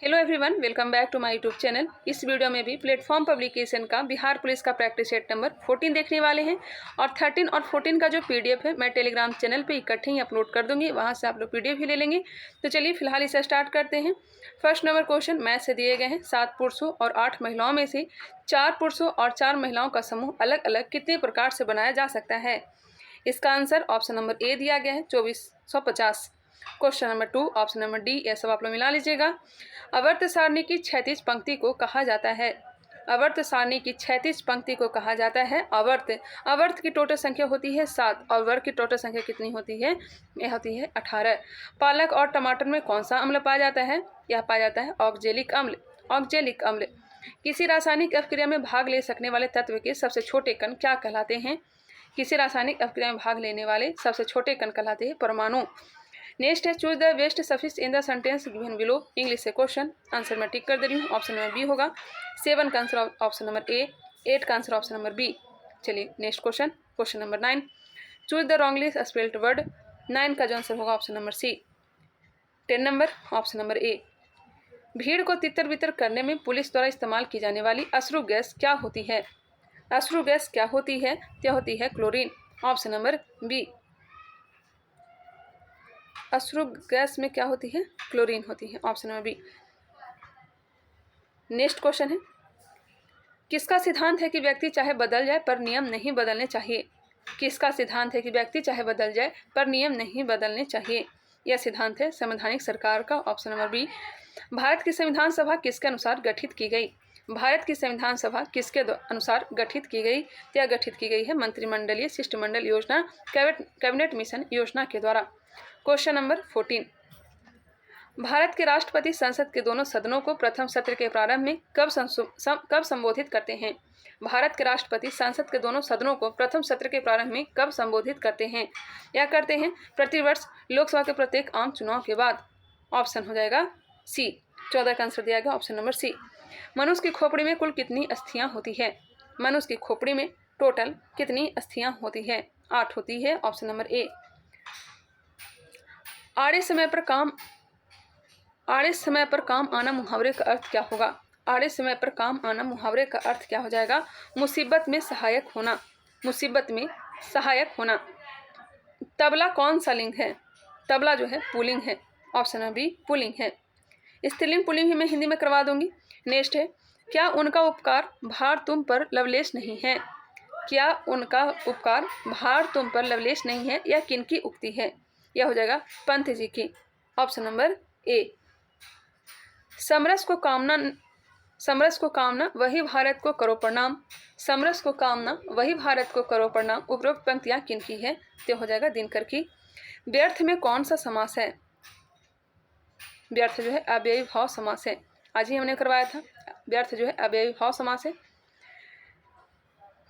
Hello everyone, welcome back to my YouTube channel. इस video में भी प्लेटफॉर्म पब्लिकेशन का बिहार पुलिस का प्रैक्टिस सेट नंबर 14 देखने वाले हैं और 13 और 14 का जो पीडीएफ है मैं टेलीग्राम चैनल पे इकट्ठे ही अपलोड कर दूंगी, वहां से आप लोग पीडीएफ भी ले लेंगे। तो चलिए फिलहाल इसे स्टार्ट करते हैं। फर्स्ट नंबर क्वेश्चन मैथ से दिए गए हैं। 7 पुरुषों और 8 महिलाओं में से 4 पुरुषों और 4 महिलाओं का समूह अलग अलग कितने प्रकार से बनाया जा सकता है? इसका आंसर ऑप्शन नंबर ए दिया गया है 2450। Question number 2 option number D, यह सब आप लोग मिला लीजिएगा। आवर्त सारणी की क्षैतिज पंक्ति को कहा जाता है? आवर्त सारणी की क्षैतिज पंक्ति को कहा जाता है आवर्त की टोटल संख्या होती है 7 और वर्ग की टोटल संख्या कितनी होती है? यह होती है 18। पालक और टमाटर में कौन सा अम्ल पाया जाता है? यह पाया जाता है ऑक्जेलिक अम्ल। ऑक्जेलिक अम्ल। किसी रासायनिक अपक्रिया में भाग ले सकने वाले तत्व के सबसे छोटे कण क्या कहलाते हैं? किसी रासायनिक अपक्रिया में भाग लेने वाले सबसे छोटे कण कहलाते हैं परमाणु। नेक्स्ट है choose the best suffix in the sentence given below. English से क्वेश्चन। आंसर मैं टिक कर दे रही हूँ। ऑप्शन नंबर बी होगा। 7 का आंसर ऑप्शन नंबर ए, 8 का आंसर ऑप्शन नंबर बी। चलिए next question, question number 9। Choose the wrongly spelled word. 9 का जो आंसर होगा option number C. 10 number option number A. भीड़ को तितर बितर करने में पुलिस द्वारा इस्तेमाल की जाने वाली अश्रु गैस क्या होती है? अश्रु गैस क्या होती है? क्या होती है क्लोरीन। Option number B. अश्रु गैस में क्या होती है? क्लोरीन होती है। Option number B. Next question है किसका सिद्धांत है कि व्यक्ति चाहे बदल जाए पर नियम नहीं बदलने चाहिए? किसका सिद्धांत है कि व्यक्ति चाहे बदल जाए पर नियम नहीं बदलने चाहिए? यह सिद्धांत है संवैधानिक सरकार का। Option number B. भारत की संविधान सभा किसके अनुसार गठित की गई? भारत की संविधान सभा किसके अनुसार गठित की गई? यह गठित की गई है मंत्रिमंडलीय शिष्टमंडल योजना कैबिनेट मिशन योजना के द्वारा। Question number 14। भारत के राष्ट्रपति संसद के दोनों सदनों को प्रथम सत्र के प्रारंभ में कब संबोधित करते हैं? भारत के राष्ट्रपति संसद के दोनों सदनों को प्रथम सत्र के प्रारंभ में कब संबोधित करते हैं? यह करते हैं प्रतिवर्ष लोकसभा के प्रत्येक आम चुनाव के बाद। ऑप्शन हो जाएगा सी। 14 का आंसर दिया गया ऑप्शन नंबर सी। मनुष्य की खोपड़ी में कुल कितनी अस्थियां होती है? मनुष्य की खोपड़ी में टोटल कितनी अस्थियां होती है? 8 होती है। ऑप्शन नंबर ए। आड़े समय पर काम आना मुहावरे का अर्थ क्या होगा? आड़े समय पर काम आना मुहावरे का अर्थ क्या हो जाएगा? मुसीबत में सहायक होना। मुसीबत में सहायक होना। तबला कौन सा लिंग है? तबला जो है पुल्लिंग है। ऑप्शन नंबर बी पुल्लिंग है। स्त्रीलिंग पुल्लिंग भी मैं हिंदी में करवा दूंगी। नेक्स्ट है क्या उनका उपकार भार तुम पर लवलेश नहीं है? क्या उनका उपकार भार तुम पर लवलेश नहीं है? यह किनकी उक्ति है? यह हो जाएगा पंत जी की। ऑप्शन नंबर ए। समरस को कामना वही भारत को करो प्रणाम। समरस को कामना वही भारत को करो प्रणाम। उपरोक्त पंक्तियां किनकी है? तो हो जाएगा दिनकर की। व्यर्थ में कौन सा समास है? व्यर्थ जो है अव्ययी भाव समास है। आज ही हमने करवाया था। व्यर्थ जो है अव्ययी भाव समास है।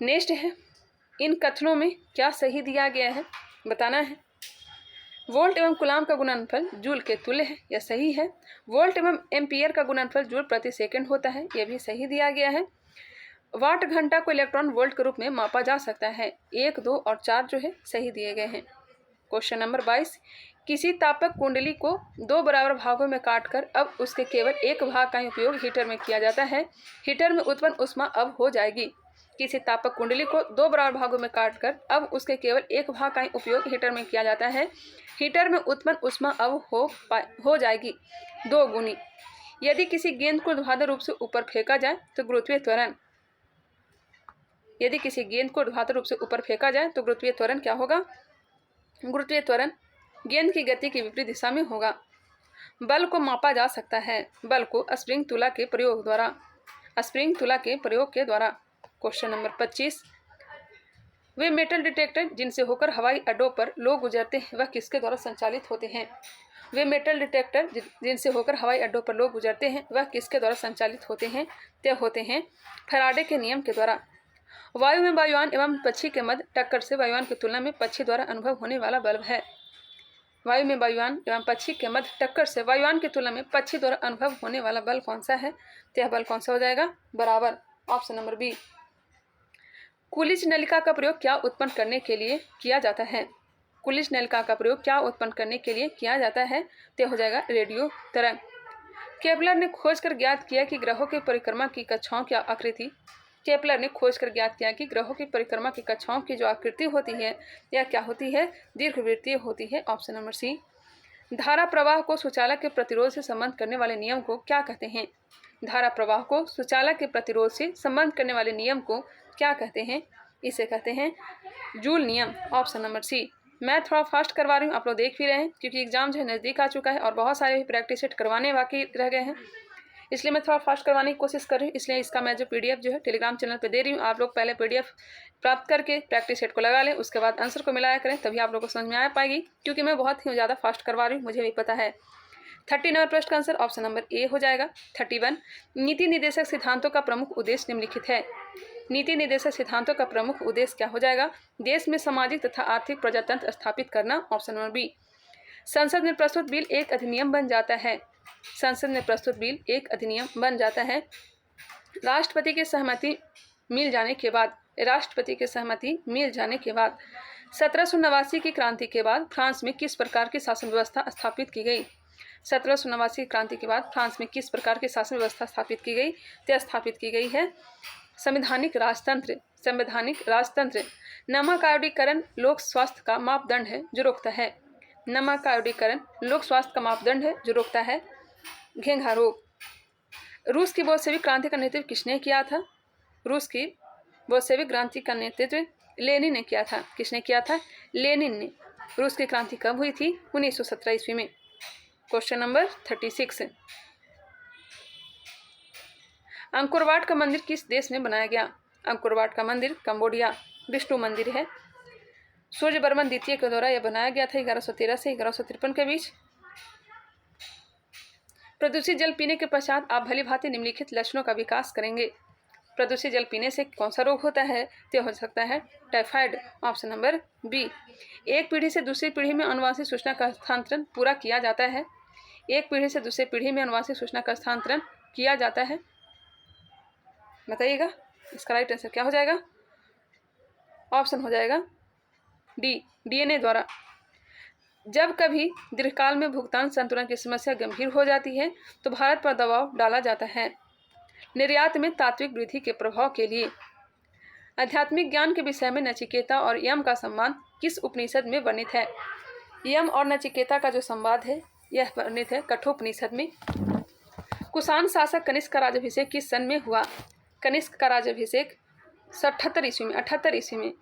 नेक्स्ट है इन कथनों में क्या सही दिया गया है बताना है। वोल्ट एवं कूलाम का गुणनफल जूल के तुल्य है, यह सही है। वोल्ट एवं एम्पियर का गुणनफल जूल प्रति सेकंड होता है, यह भी सही दिया गया है। वाट घंटा को इलेक्ट्रॉन वोल्ट के रूप में मापा जा सकता है। 1, 2 और 4 जो है सही दिए गए हैं। Question number 22। किसी तापक कुंडली को 2 बराबर भागों में काटकर अब उसके केवल एक भाग का ही उपयोग हीटर में किया जाता है। हीटर में उत्पन्न ऊष्मा अब हो जाएगी। किसी तापक कुंडली को 2 बराबर भागों में काटकर अब उसके केवल एक भाग का ही उपयोग हीटर में किया जाता है। हीटर में उत्पन्न ऊष्मा अब हो जाएगी 2 गुनी। यदि किसी गेंद को ऊर्ध्वाधर रूप से ऊपर फेंका जाए तो गुरुत्वीय त्वरण क्या होगा? गुरुत्वीय त्वरण गेंद की गति की विपरीत दिशा में होगा। बल को मापा जा सकता है। बल को स्प्रिंग तुला के प्रयोग के द्वारा। Question number 25। वे मेटल डिटेक्टर जिनसे होकर हवाई अड्डों पर लोग गुजरते हैं वह किसके द्वारा संचालित होते हैं? वे मेटल डिटेक्टर जिनसे होकर हवाई अड्डों पर लोग गुजरते हैं वह किसके द्वारा संचालित होते हैं? ते होते हैं फैराडे के नियम के द्वारा। वायु में वायुयान एवं पक्षी के मध्य टक्कर से वायुयान की तुलना में पक्षी द्वारा अनुभव होने वाला बल है। वायु में वायुयान एवं पक्षी के मध्य टक्कर से वायुयान की तुलना में पक्षी द्वारा अनुभव होने वाला बल कौन सा है? यह बल कौन सा हो जाएगा? बराबर। Option number B. कुलिज नलिका का प्रयोग क्या उत्पन्न करने के लिए किया जाता है? कुलिज नलिका का प्रयोग क्या उत्पन्न करने के लिए किया जाता है? तो हो जाएगा रेडियो तरंग। केपलर ने खोजकर ज्ञात किया कि ग्रहों की परिक्रमा की कक्षाओं की आकृति केपलर ने खोजकर ज्ञात किया कि ग्रहों की परिक्रमा की कक्षाओं की जो आकृति होती है यह क्या होती है? दीर्घवृत्तीय होती है। Option number C. धारा प्रवाह को सुचालक के प्रतिरोध से संबंध करने वाले नियम को क्या कहते हैं? धारा प्रवाह को सुचालक के प्रतिरोध से संबंध करने वाले नियम को क्या कहते हैं? इसे कहते हैं जूल नियम। Option number C. मैं थोड़ा फास्ट करवा रही हूँ, आप लोग देख भी रहे हैं क्योंकि एग्जाम जो है नज़दीक आ चुका है और बहुत सारे भी प्रैक्टिस सेट करवाने बाकी रह गए हैं, इसलिए मैं थोड़ा फास्ट करवाने की कोशिश कर रही हूँ। इसलिए इसका मैं जो पीडीएफ जो है टेलीग्राम चैनल पे दे रही हूँ, आप लोग पहले पीडीएफ प्राप्त करके प्रैक्टिस सेट को लगा लें, उसके बाद आंसर को मिलाया करें, तभी आप लोग को समझ में आ पाएगी, क्योंकि मैं बहुत ही ज़्यादा फास्ट करवा रही हूँ, मुझे भी पता है। 30 नंबर प्रश्न का आंसर ऑप्शन नंबर ए हो जाएगा। 31 नीति निर्देशक सिद्धांतों का प्रमुख उद्देश्य निम्नलिखित है। नीति निर्देशक सिद्धांतों का प्रमुख उद्देश्य क्या हो जाएगा? देश में सामाजिक तथा आर्थिक प्रजातंत्र स्थापित करना। Option number B. संसद में प्रस्तुत बिल एक अधिनियम बन जाता है। संसद में प्रस्तुत बिल एक अधिनियम बन जाता है। राष्ट्रपति की सहमति मिल जाने के बाद 1789 की क्रांति के बाद फ्रांस में किस प्रकार की शासन व्यवस्था स्थापित की गई? 1789 की क्रांति के बाद फ्रांस में किस प्रकार की शासन व्यवस्था स्थापित की गई? तो स्थापित की गई है संवैधानिक राजतंत्र। संवैधानिक राजतंत्र। नमक आयोडीकरण लोक स्वास्थ्य का मापदंड है जो रोकता है। नमक आयोडीकरण लोक स्वास्थ्य का मापदंड है जो रोकता है घेंघा रोग। रूस की बोल्शेविक क्रांति का नेतृत्व किसने किया था? रूस की बोल्शेविक क्रांति का नेतृत्व लेनिन ने किया था। किसने किया था? लेनिन ने। रूस की क्रांति कब हुई थी? 1917 ईस्वी में। Question number 36। अंकोरवाट का मंदिर किस देश में बनाया गया? अंकोरवाट का मंदिर कंबोडिया विष्णु मंदिर है। सूर्यवर्मन द्वितीय के द्वारा यह बनाया गया था 1113 से 1153 के बीच। प्रदूषित जल पीने के पश्चात आप भली भांति निम्नलिखित लक्षणों का विकास करेंगे। प्रदूषित जल पीने से कौन सा रोग होता है? तो हो सकता है टाइफाइड। Option number B. एक पीढ़ी से दूसरी पीढ़ी में अनुवांशिक सूचना का हस्तांतरण पूरा किया जाता है। एक पीढ़ी से दूसरी पीढ़ी में अनुवांशिक सूचना का हस्तांतरण किया जाता है। बताइएगा इसका राइट आंसर क्या हो जाएगा? ऑप्शन हो जाएगा डी, डीएनए द्वारा। जब कभी दीर्घकाल में भुगतान संतुलन की समस्या गंभीर हो जाती है तो भारत पर दबाव डाला जाता है। निर्यात में तात्विक वृद्धि के प्रभाव के लिए। आध्यात्मिक ज्ञान के विषय में नचिकेता और यम का संवाद किस उपनिषद में वर्णित है? यम और नचिकेता का जो संवाद है यह वर्णित है कठोपनिषद में। कुषाण शासक कनिष्क का राज्याभिषेक किस सन में हुआ? कनिष्क का राज्याभिषेक 78 ईस्वी में।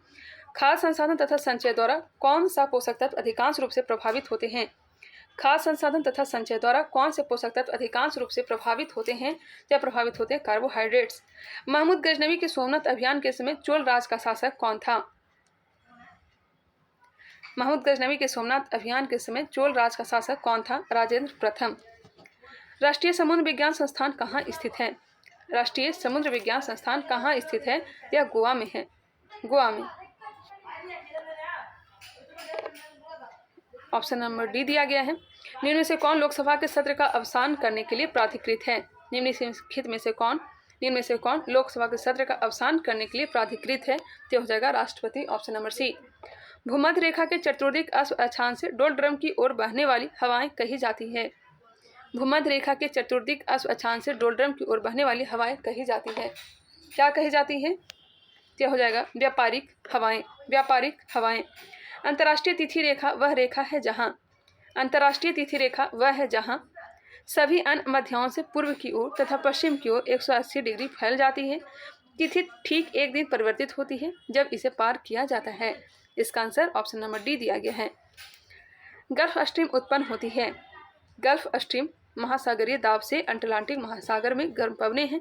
खाद्य संसाधन तथा संचय द्वारा कौन सा पोषक तत्व अधिकांश रूप से प्रभावित होते हैं? खाद्य संसाधन तथा संचय द्वारा कौन से पोषक तत्व अधिकांश रूप से प्रभावित होते हैं? या प्रभावित होते हैं कार्बोहाइड्रेट्स। महमूद गजनवी के सोमनाथ अभियान के समय चोल राज का शासक कौन था? महमूद गजनवी के सोमनाथ अभियान के समय चोल राज का शासक कौन था? राजेंद्र प्रथम। राष्ट्रीय समुद्र विज्ञान संस्थान कहाँ स्थित है? राष्ट्रीय समुद्र विज्ञान संस्थान कहाँ स्थित है? यह गोवा में है। गोवा में। ऑप्शन नंबर डी दिया गया है। निम्न में से कौन लोकसभा के सत्र का अवसान करने के लिए प्राधिकृत है? निम्नलिखित में से कौन लोकसभा के सत्र का अवसान करने के लिए प्राधिकृत है? तो हो जाएगा राष्ट्रपति। Option number C. भूमध्य रेखा के चतुर्दिक अक्षांश से डोलड्रम की ओर बहने वाली हवाएं कही जाती है। भूमध्य रेखा के चतुर्दिक अक्षांश से डोलड्रम की ओर बहने वाली हवाएं कही जाती है। क्या कही जाती है? तो हो जाएगा व्यापारिक हवाएं। व्यापारिक हवाएं। अंतर्राष्ट्रीय तिथि रेखा वह रेखा है जहां सभी अन्य मध्यों से पूर्व की ओर तथा पश्चिम की ओर 180 डिग्री फैल जाती है। तिथि ठीक एक दिन परिवर्तित होती है जब इसे पार किया जाता है। इसका आंसर ऑप्शन नंबर डी दिया गया है। गल्फ स्ट्रीम उत्पन्न होती है। गल्फ स्ट्रीम महासागरीय दाब से अटलांटिक महासागर में गर्म पवने हैं।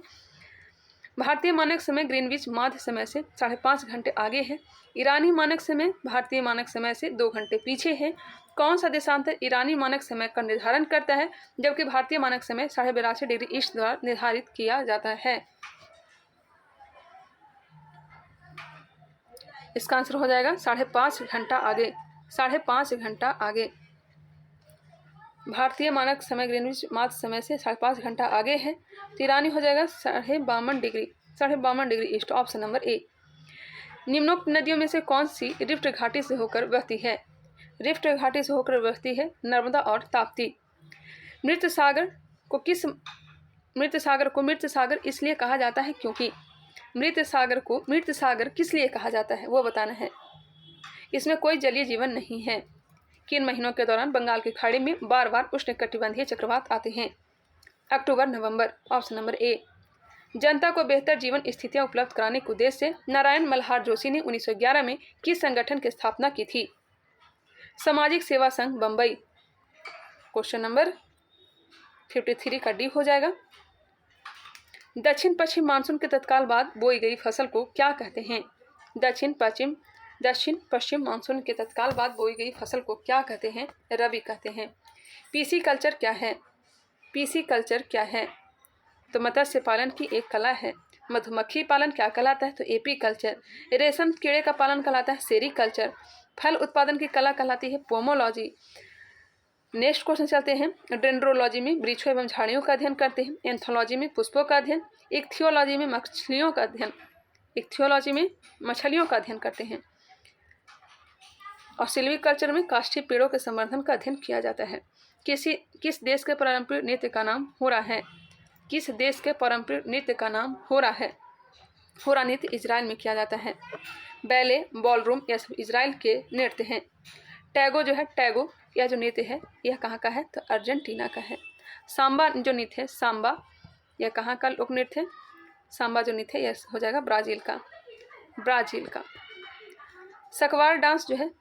भारतीय मानक समय ग्रीनविच माध्य समय से 5.5 घंटे आगे है। ईरानी मानक समय भारतीय मानक समय से 2 घंटे पीछे है। कौन सा देशांतर ईरानी मानक समय का निर्धारण करता है जबकि भारतीय मानक समय 82.5 डिग्री ईस्ट द्वारा निर्धारित किया जाता है? इसका आंसर हो जाएगा 5.5 घंटा आगे। 5.5 घंटा आगे। भारतीय मानक समय ग्रीनविच माध्य समय से 5.5 घंटा आगे है। तो ईरानी हो जाएगा 52.5 degree east. Option number A. निम्नोक्त नदियों में से कौन सी रिफ्ट घाटी से होकर बहती है? रिफ्ट घाटी से होकर बहती है नर्मदा और ताप्ती। मृत सागर मृत सागर को मृत सागर इसलिए कहा जाता है क्योंकि मृत सागर को मृत सागर किस लिए कहा जाता है वो बताना है। इसमें कोई जलीय जीवन नहीं है। किन महीनों के दौरान बंगाल की खाड़ी में बार बार उष्णकटिबंधीय चक्रवात आते हैं? अक्टूबर नवंबर। Option number A. जनता को बेहतर जीवन स्थितियां उपलब्ध कराने के उद्देश्य से नारायण मल्हार जोशी ने 1911 में किस संगठन की स्थापना की थी? सामाजिक सेवा संघ बंबई। क्वेश्चन नंबर 53 का डी हो जाएगा। दक्षिण पश्चिम मानसून के तत्काल बाद बोई गई फसल को क्या कहते हैं? दक्षिण पश्चिम मानसून के तत्काल बाद बोई गई फसल को क्या कहते हैं? रबी कहते हैं। पीसी कल्चर क्या है? पीसी कल्चर क्या है? तो मत्स्य पालन की एक कला है। मधुमक्खी पालन क्या कहलाता है? तो एपी कल्चर। रेशम कीड़े का पालन कहलाता है सेरी कल्चर। फल उत्पादन की कला कहलाती है पोमोलॉजी। नेक्स्ट क्वेश्चन चलते हैं। डेंड्रोलॉजी में वृक्षों एवं झाड़ियों का अध्ययन करते हैं। एंथोलॉजी में पुष्पों का अध्ययन। इक्थियोलॉजी में मछलियों का अध्ययन। इक्थियोलॉजी में मछलियों का अध्ययन करते हैं। और सिल्वीकल्चर में काष्ठीय पेड़ों के संवर्धन का अध्ययन किया जाता है। किस देश के पारंपरिक नृत्य का नाम हो रहा है? किस देश के पारंपरिक नृत्य का नाम हो रहा है? हो रहा नृत्य इजराइल में किया जाता है। बैले, बॉलरूम यह सब इजराइल के नृत्य हैं। टैगो जो है, टैगो यह जो नृत्य है यह कहाँ का है? तो अर्जेंटीना का है। सांबा जो नृत्य है, सांबा यह कहाँ का लोक नृत्य है? सांबा जो नृत्य है यह हो जाएगा ब्राज़ील का। सकवार डांस जो है,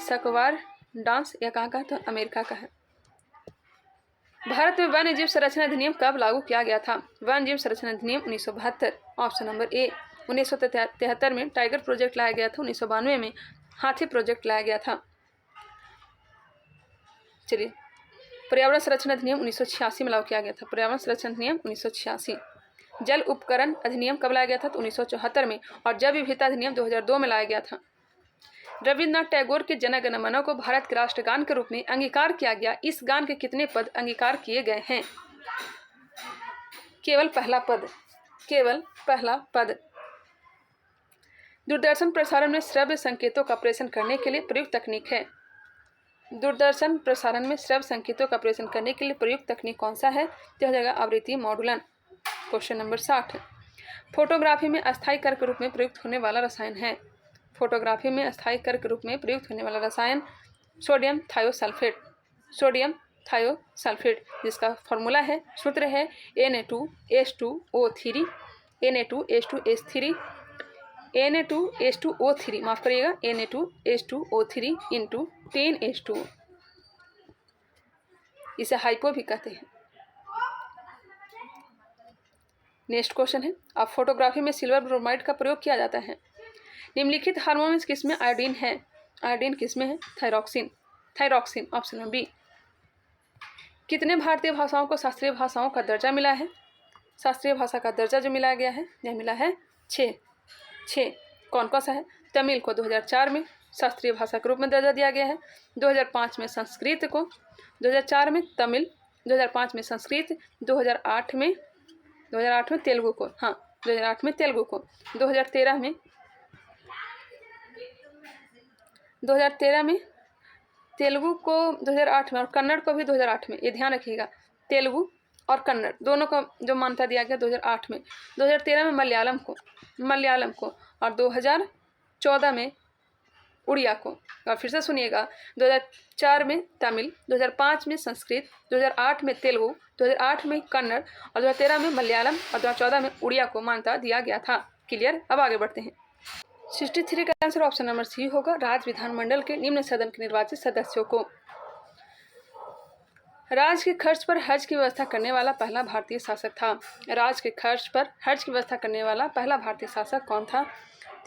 सकवार डांस यह कहाँ का है? तो अमेरिका का है। भारत में वन्य जीव संरक्षण अधिनियम कब लागू किया गया था? वन्य जीव संरक्षण अधिनियम 1972। ऑप्शन नंबर ए। 1973 में टाइगर प्रोजेक्ट लाया गया था। 1992 में हाथी प्रोजेक्ट लाया गया था। चलिए, पर्यावरण संरक्षण अधिनियम 1986 में लागू किया गया था। पर्यावरण संरक्षण अधिनियम 1986। जल उपकरण अधिनियम कब लाया गया था? तो 1974 में। और जैव विविधता अधिनियम 2002 में लाया गया था। रविन्द्रनाथ टैगोर के जन गण मन को भारत के राष्ट्रगान के रूप में अंगीकार किया गया। इस गान के कितने पद अंगीकार किए गए हैं? केवल पहला पद। केवल पहला पद। दूरदर्शन प्रसारण में श्रव्य संकेतों का प्रेषण करने के लिए प्रयुक्त तकनीक है। दूरदर्शन प्रसारण में श्रव्य संकेतों का प्रेषण करने के लिए प्रयुक्त तकनीक कौन सा है? तो हो जाएगा आवृत्ति मॉडुलन। Question number 60। फोटोग्राफी में अस्थायी कर के रूप में प्रयुक्त होने वाला रसायन है। फोटोग्राफी में अस्थायी कर के रूप में प्रयुक्त होने वाला रसायन सोडियम थायोसल्फेट। सोडियम थायोसल्फेट जिसका फॉर्मूला है, सूत्र है Na2H2O3 Na2H2S3 Na2H2O3 माफ करिएगा Na2H2O3 इंटू 10H2। इसे हाइपो भी कहते हैं। नेक्स्ट क्वेश्चन है। अब फोटोग्राफी में सिल्वर ब्रोमाइड का प्रयोग किया जाता है। निम्नलिखित हार्मोन किसमें आयोडीन है? आयोडीन किसमें है? Thyroxine. Thyroxine. Option number B. कितने भारतीय भाषाओं को शास्त्रीय भाषाओं का दर्जा मिला है? शास्त्रीय भाषा का दर्जा जो मिला गया है यह मिला है 6। कौन कौन सा है? तमिल को 2004 में शास्त्रीय भाषा के रूप में दर्जा दिया गया है। 2005 में संस्कृत को, 2004 में तमिल, 2005 में संस्कृत, 2008 में तेलुगु को, हाँ 2008 में तेलुगु को, 2013 में तेलुगु को 2008 में और कन्नड़ को भी 2008 में। ये ध्यान रखिएगा, तेलुगु और कन्नड़ दोनों को जो मान्यता दिया गया 2008 में। 2013 में मलयालम को और 2014 में उड़िया को। और फिर से सुनिएगा, 2004 में तमिल, 2005 में संस्कृत, 2008 में तेलुगु, 2008 में कन्नड़ और 2013 में मलयालम और 2014 में उड़िया को मान्यता दिया गया था। क्लियर? अब आगे बढ़ते हैं। 63 का आंसर ऑप्शन नंबर सी होगा। राज्य विधानमंडल के निम्न सदन के निर्वाचित सदस्यों को। राज्य के खर्च पर हज की व्यवस्था करने वाला पहला भारतीय शासक था। राज्य के खर्च पर हज की व्यवस्था करने वाला पहला भारतीय शासक कौन था?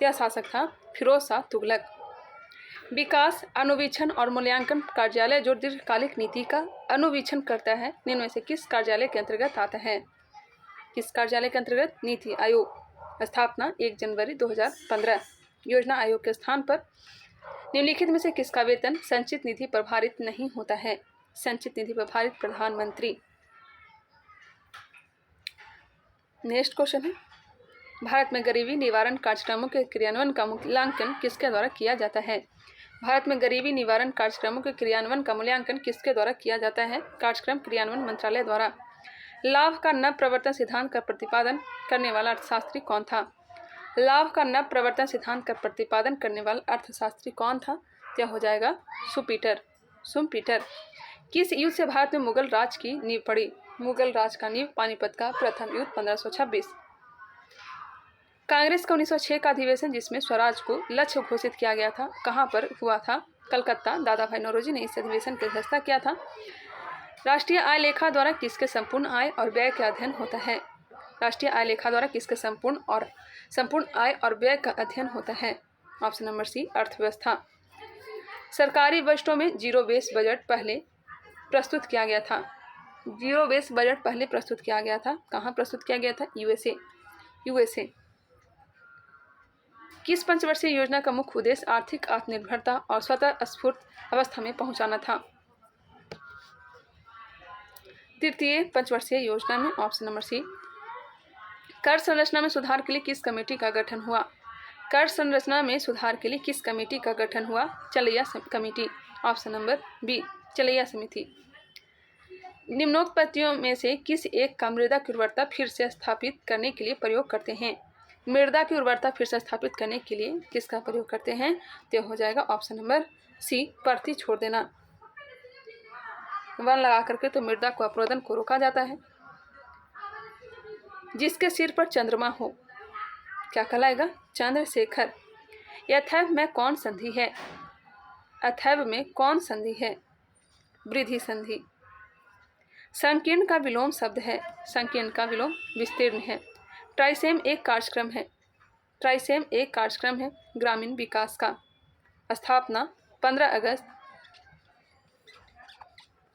यह शासक था फिरोज शाह तुगलक। विकास, अनुवीक्षण और मूल्यांकन कार्यालय जो दीर्घकालिक नीति का अनुवीक्षण करता है, निम्न में से किस कार्यालय के अंतर्गत आता है? किस कार्यालय के अंतर्गत? नीति आयोग। स्थापना 1 जनवरी 2015। योजना आयोग के स्थान पर निम्नलिखित में से किसका वेतन संचित निधि पर भारित नहीं होता है? संचित निधि पर भारित प्रधानमंत्री। नेक्स्ट क्वेश्चन है। भारत में गरीबी निवारण कार्यक्रमों के क्रियान्वयन का मूल्यांकन किसके द्वारा किया जाता है? भारत में गरीबी निवारण कार्यक्रमों के क्रियान्वयन का मूल्यांकन किसके द्वारा किया जाता है? कार्यक्रम क्रियान्वयन मंत्रालय द्वारा। लाभ का नव प्रवर्तन सिद्धांत का प्रतिपादन करने वाला अर्थशास्त्री कौन था? लाभ का नव प्रवर्तन सिद्धांत का प्रतिपादन करने वाला अर्थशास्त्री कौन था? यह हो जाएगा सुम्पीटर। किस युद्ध से भारत में मुगल राज की नींव पड़ी? मुगल राज का नींव पानीपत का प्रथम युद्ध 1526। कांग्रेस का 1906 का अधिवेशन जिसमें स्वराज को लक्ष्य घोषित किया गया था, कहाँ पर हुआ था? कलकत्ता। दादा भाई नौरोजी ने इस अधिवेशन की अध्यक्षता किया था। राष्ट्रीय आय लेखा द्वारा किसके संपूर्ण आय और व्यय का अध्ययन होता है? राष्ट्रीय आय लेखा द्वारा किसके संपूर्ण आय और व्यय का अध्ययन होता है? ऑप्शन नंबर सी, अर्थव्यवस्था। सरकारी बजटों में जीरो बेस बजट पहले प्रस्तुत किया गया था। जीरो बेस बजट पहले प्रस्तुत किया गया था, कहाँ प्रस्तुत किया गया था? यूएसए। किस पंचवर्षीय योजना का मुख्य उद्देश्य आर्थिक आत्मनिर्भरता और स्वतः स्फूर्त अवस्था में पहुंचाना था? तृतीय पंचवर्षीय योजना में ऑप्शन नंबर सी। कर संरचना में सुधार के लिए किस कमेटी का गठन हुआ? कर संरचना में सुधार के लिए किस कमेटी का गठन हुआ? चलैया कमेटी। ऑप्शन नंबर बी, चलैया समिति। निम्नोक्त पद्धतियों में से किस एक का मृदा की उर्वरता फिर से स्थापित करने के लिए प्रयोग करते हैं? मृदा की उर्वरता फिर से स्थापित करने के लिए किसका प्रयोग करते हैं? तो हो जाएगा ऑप्शन नंबर सी, परती छोड़ देना। वन लगा करके तो मृदा को अपरोधन को रोका जाता है। जिसके सिर पर चंद्रमा हो क्या कहलाएगा? चंद्रशेखर। अथैव में कौन संधि है? अथैव में कौन संधि है? वृद्धि संधि। संकीर्ण का विलोम शब्द है। संकीर्ण का विलोम विस्तीर्ण है। ट्राइसेम एक कार्यक्रम है। ट्राइसेम एक कार्यक्रम है ग्रामीण विकास का। स्थापना 15 अगस्त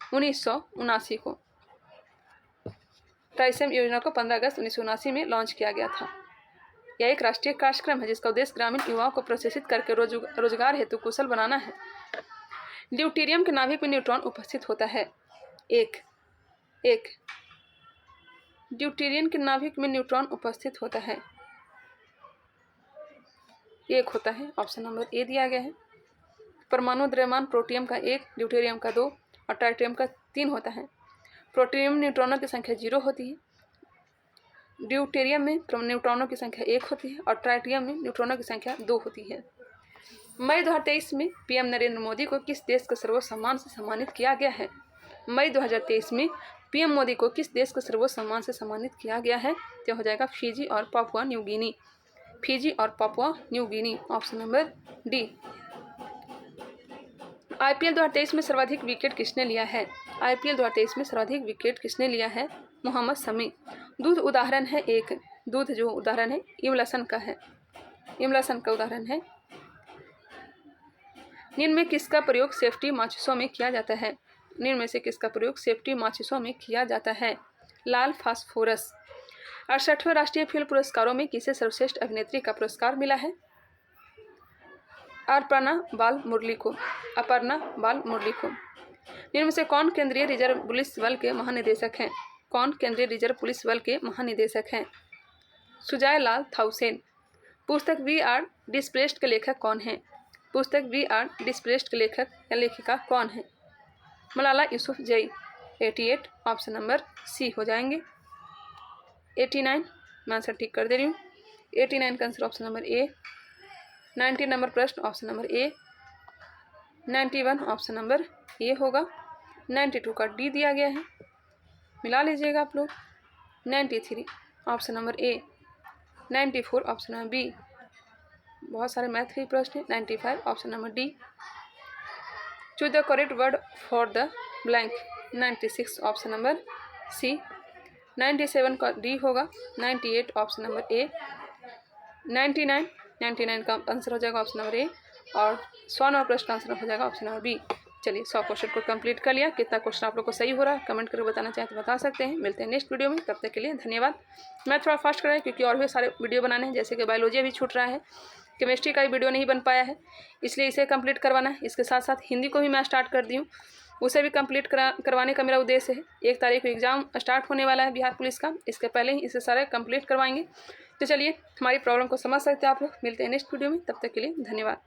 1979 को। ट्राइसेम योजना को 15 अगस्त 1979 में लॉन्च किया गया था। यह एक राष्ट्रीय कार्यक्रम है जिसका उद्देश्य ग्रामीण युवाओं को प्रशिक्षित करके रोजगार हेतु कुशल बनाना है। ड्यूटेरियम के नाभिक में न्यूट्रॉन उपस्थित होता है। एक ड्यूटेरियम के नाभिक में न्यूट्रॉन उपस्थित होता है। एक होता है। ऑप्शन नंबर ए दिया गया है। परमाणु द्रव्यमान प्रोटियम का 1, ड्यूटेरियम का 2 और ट्राइटियम का 3 होता है। प्रोटियम में न्यूट्रॉनों की संख्या 0 होती है। ड्यूटेरियम में न्यूट्रॉनों की संख्या 1 होती है और ट्राइटियम में न्यूट्रॉनों की संख्या 2 होती है। मई 2023 में पीएम नरेंद्र मोदी को किस देश का सर्वोच्च सम्मान से सम्मानित किया गया है? मई 2023 में पीएम मोदी को किस देश को सर्वोच्च सम्मान से सम्मानित किया गया है? तो हो जाएगा फिजी और पापुआ न्यू गिनी। फिजी और Papua New Guinea. Option number D. IPL 2023 में सर्वाधिक विकेट किसने लिया है? आईपीएल 2023 में सर्वाधिक विकेट किसने लिया है? मोहम्मद शमी। दूध उदाहरण है एक। दूध जो उदाहरण है इमल्सन का है। इमल्सन का उदाहरण है। निम्न में किसका प्रयोग सेफ्टी माचिसों में किया जाता है? निम्न में से किसका प्रयोग सेफ्टी माचिसों में किया जाता है? लाल फास्फोरस। 68वें राष्ट्रीय फिल्म पुरस्कारों में किसे सर्वश्रेष्ठ अभिनेत्री का पुरस्कार मिला है? अपर्णा बाल मुरली को। निम्न में से कौन केंद्रीय रिजर्व पुलिस बल के महानिदेशक हैं? कौन केंद्रीय रिजर्व पुलिस बल के महानिदेशक हैं? सुजय लाल थाउसेन। पुस्तक वी आर डिस्प्लेस्ड के लेखक कौन हैं? पुस्तक वी आर डिस्प्लेस्ड के लेखक या लेखिका कौन है? Malala Yousafzai. 88 option number C हो जाएंगे। 89 मैं आंसर ठीक कर दे रही हूँ। 89 का answer option number A. 90 number प्रश्न option number A. 91 option number A होगा। 92 का डी दिया गया है, मिला लीजिएगा आप लोग। 93 option number A. 94 option number B. बहुत सारे मैथ के प्रश्न हैं। 95 option number D. Choose the correct word for the blank. 96 option number C. 97 का डी होगा। 98 ऑप्शन नंबर ए। 99 का आंसर हो जाएगा ऑप्शन नंबर ए और 100 नंबर प्रश्न का आंसर हो जाएगा ऑप्शन नंबर बी। चलिए 100 क्वेश्चन को कंप्लीट कर लिया। कितना क्वेश्चन आप लोग को सही हो रहा है कमेंट करके बताना चाहें तो बता सकते हैं। मिलते हैं नेक्स्ट वीडियो में, तब तक के लिए धन्यवाद। मैं थोड़ा फास्ट कर रहा है क्योंकि और भी सारे वीडियो बनाने हैं, जैसे कि बायोलॉजी अभी छूट रहा है, केमिस्ट्री का भी वीडियो नहीं बन पाया है, इसलिए इसे कंप्लीट करवाना है। इसके साथ साथ हिंदी को भी मैं स्टार्ट कर दी हूँ, उसे भी कंप्लीट करवाने का मेरा उद्देश्य है। 1 तारीख को एग्ज़ाम स्टार्ट होने वाला है बिहार पुलिस का, इसके पहले ही इसे सारे कंप्लीट करवाएंगे। तो चलिए हमारी प्रॉब्लम को समझ सकते हैं आप लोग। मिलते हैं नेक्स्ट वीडियो में, तब तक के लिए धन्यवाद।